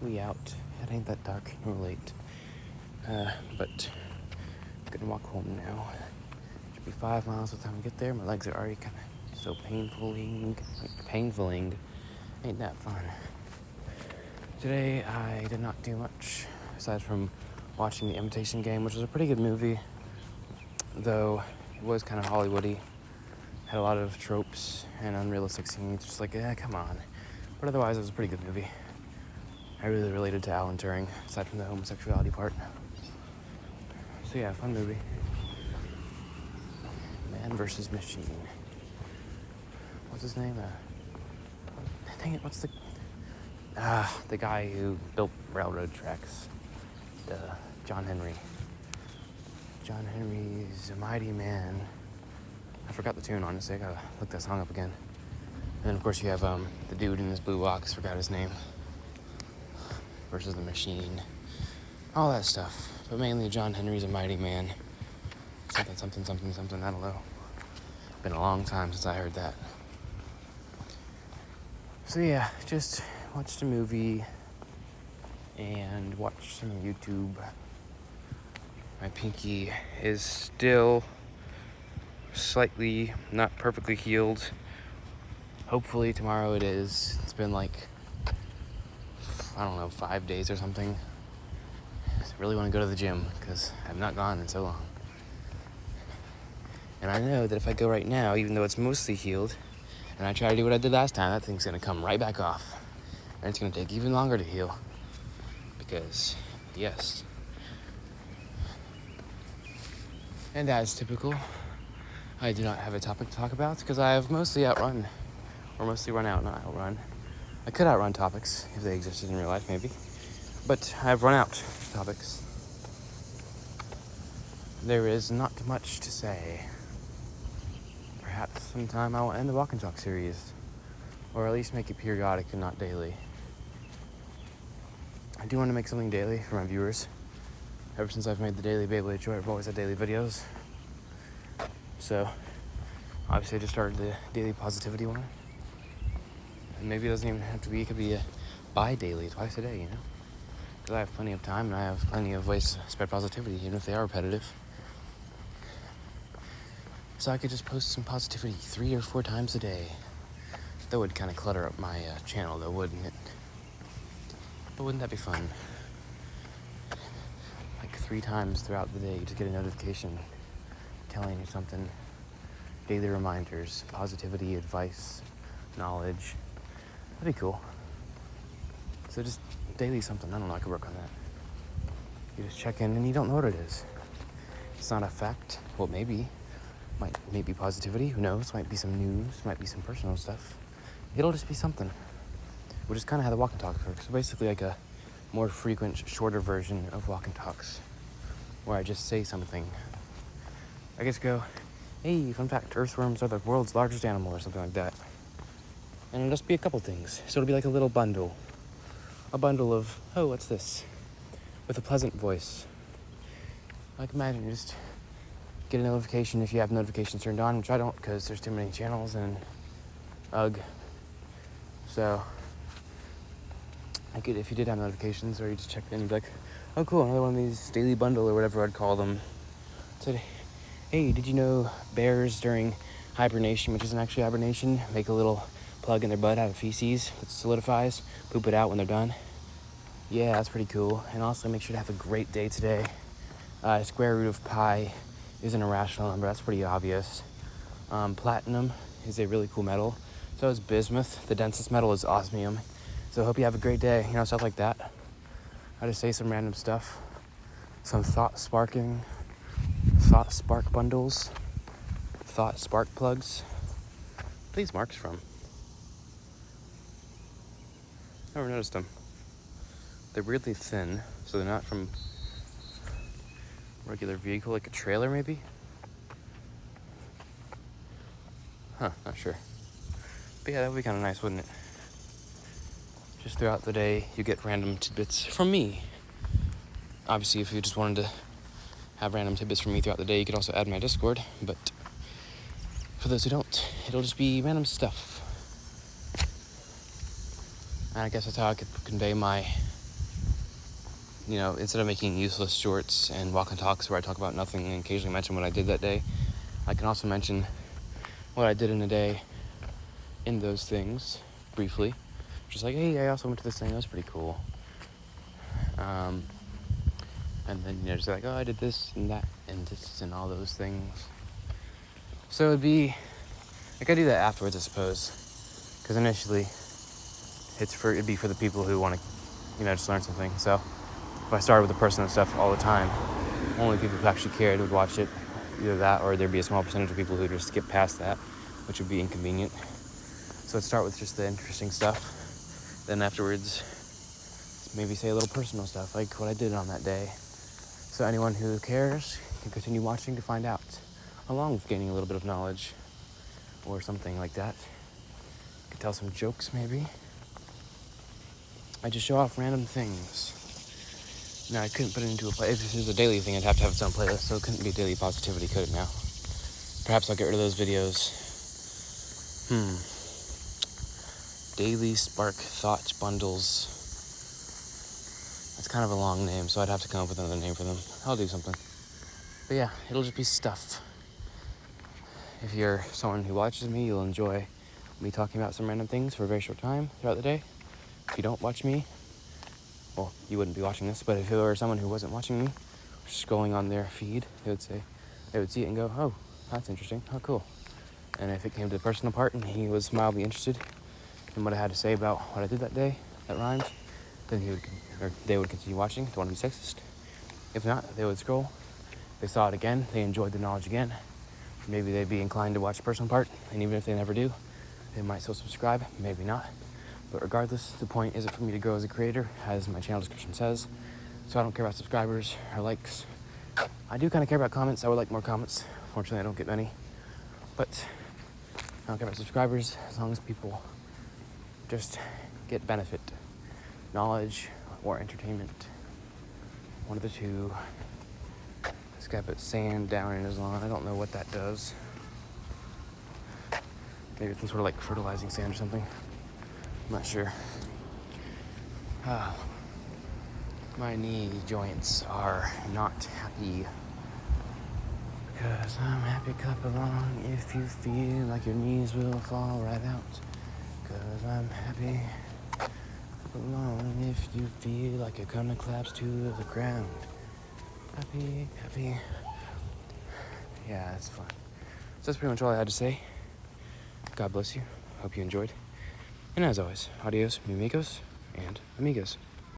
We out. It ain't that dark nor late. But I'm gonna walk home now. Should be 5 miles by the time we get there. My legs are already kind of so painfuling. Ain't that fun. Today I did not do much aside from watching The Imitation Game, which was a pretty good movie, though it was kind of Hollywoody. Had a lot of tropes and unrealistic scenes. Just like, come on. But otherwise, it was a pretty good movie. I really related to Alan Turing, aside from the homosexuality part. So yeah, fun movie. Man versus Machine. What's his name? Dang it, what's the guy who built railroad tracks? John Henry. John Henry's A Mighty Man. I forgot the tune, honestly. I gotta look that song up again. And then, of course, you have the dude in his blue box, forgot his name, versus the Machine. All that stuff. But mainly John Henry's A Mighty Man. Something, I don't know. Been a long time since I heard that. So yeah, just watched a movie and watched some YouTube. My pinky is still slightly, not perfectly healed. Hopefully tomorrow it is. It's been like, I don't know, 5 days or something. I really want to go to the gym because I've not gone in so long. And I know that if I go right now, even though it's mostly healed, and I try to do what I did last time, that thing's going to come right back off. And it's going to take even longer to heal. Because, yes. And as typical, I do not have a topic to talk about because I have mostly outrun. Or mostly run out, not outrun. I could outrun topics if they existed in real life, maybe. But I've run out topics. There is not much to say. Perhaps sometime I will end the Walk and Talk series. Or at least make it periodic and not daily. I do want to make something daily for my viewers. Ever since I've made the daily Beyblade show, I've always had daily videos. So, obviously I just started the daily positivity one. And maybe it doesn't even have to be, it could be a bi-daily, twice a day, you know? Because I have plenty of time and I have plenty of ways to spread positivity, even if they are repetitive. So I could just post some positivity 3 or 4 times a day. That would kind of clutter up my channel, though, wouldn't it? But wouldn't that be fun? Like 3 times throughout the day, you just get a notification telling you something. Daily reminders, positivity, advice, knowledge. That'd be cool. So just daily something. I don't know, I could work on that. You just check in and you don't know what it is. It's not a fact. Well, maybe. Might be positivity. Who knows? Might be some news. Might be some personal stuff. It'll just be something. Which is kind of how the Walk and Talks work. So basically like a more frequent, shorter version of Walk and Talks. Where I just say something. I guess go, hey, fun fact, earthworms are the world's largest animal or something like that. And it'll just be a couple things. So it'll be like a little bundle. A bundle of, oh, what's this? With a pleasant voice. Like imagine just get a notification if you have notifications turned on, which I don't because there's too many channels and ugh. So like if you did have notifications or you just checked in, you'd be like, oh cool, another one of these daily bundle or whatever I'd call them. Said, hey, did you know bears during hibernation, which isn't actually hibernation, make a little plug in their butt out of feces that solidifies, poop it out when they're done? Yeah, that's pretty cool. And also make sure to have a great day today. Square root of pi is an irrational number. That's pretty obvious. Platinum is a really cool metal. So is bismuth. The densest metal is osmium. So I hope you have a great day. You know, stuff like that. I just say some random stuff. Some thought spark bundles. Thought spark plugs. What are these marks from? Never noticed them. They're weirdly thin, so they're not from a regular vehicle, like a trailer maybe? Huh, not sure. But yeah, that would be kind of nice, wouldn't it? Just throughout the day, you get random tidbits from me. Obviously, if you just wanted to have random tidbits from me throughout the day, you could also add my Discord, but for those who don't, it'll just be random stuff. And I guess that's how I could convey my instead of making useless shorts and walk and talks where I talk about nothing and occasionally mention what I did that day, I can also mention what I did in a day in those things briefly. Just like, hey, I also went to this thing, that was pretty cool. And then, just like, oh, I did this and that and this and all those things. So it'd be, I could do that afterwards, I suppose. Because initially, it'd be for the people who want to, just learn something. So if I started with the personal stuff all the time, only people who actually cared would watch it. Either that, or there'd be a small percentage of people who just skip past that, which would be inconvenient. So I'd start with just the interesting stuff. Then afterwards, maybe say a little personal stuff, like what I did on that day. So anyone who cares can continue watching to find out, along with gaining a little bit of knowledge or something like that. Could tell some jokes, maybe. I just show off random things. Now, I couldn't put it into a play. If this is a daily thing, I'd have to have its own playlist, so it couldn't be daily positivity, could it now? Perhaps I'll get rid of those videos. Daily Spark Thought Bundles. That's kind of a long name, so I'd have to come up with another name for them. I'll do something. But yeah, it'll just be stuff. If you're someone who watches me, you'll enjoy me talking about some random things for a very short time throughout the day. If you don't watch me, well, you wouldn't be watching this, but if it were someone who wasn't watching me, just going on their feed, they would see it and go, oh, that's interesting, oh, cool. And if it came to the personal part and he was mildly interested in what I had to say about what I did that day that rhymed, then they would continue watching. Don't want to be sexist. If not, they would scroll. They saw it again, they enjoyed the knowledge again. Maybe they'd be inclined to watch the personal part, and even if they never do, they might still subscribe, maybe not. But regardless, the point isn't for me to grow as a creator, as my channel description says. So I don't care about subscribers or likes. I do kind of care about comments. I would like more comments. Fortunately, I don't get many. But I don't care about subscribers as long as people just get benefit. Knowledge or entertainment. One of the two. This guy put sand down in his lawn. I don't know what that does. Maybe it's some sort of like fertilizing sand or something. I'm not sure. My knee joints are not happy. Because I'm happy, clap along if you feel like your knees will fall right out. Because I'm happy, clap along if you feel like you're gonna collapse to the ground. Happy. Yeah, that's fun. So that's pretty much all I had to say. God bless you. Hope you enjoyed. And as always, adios, mi amigos and amigas.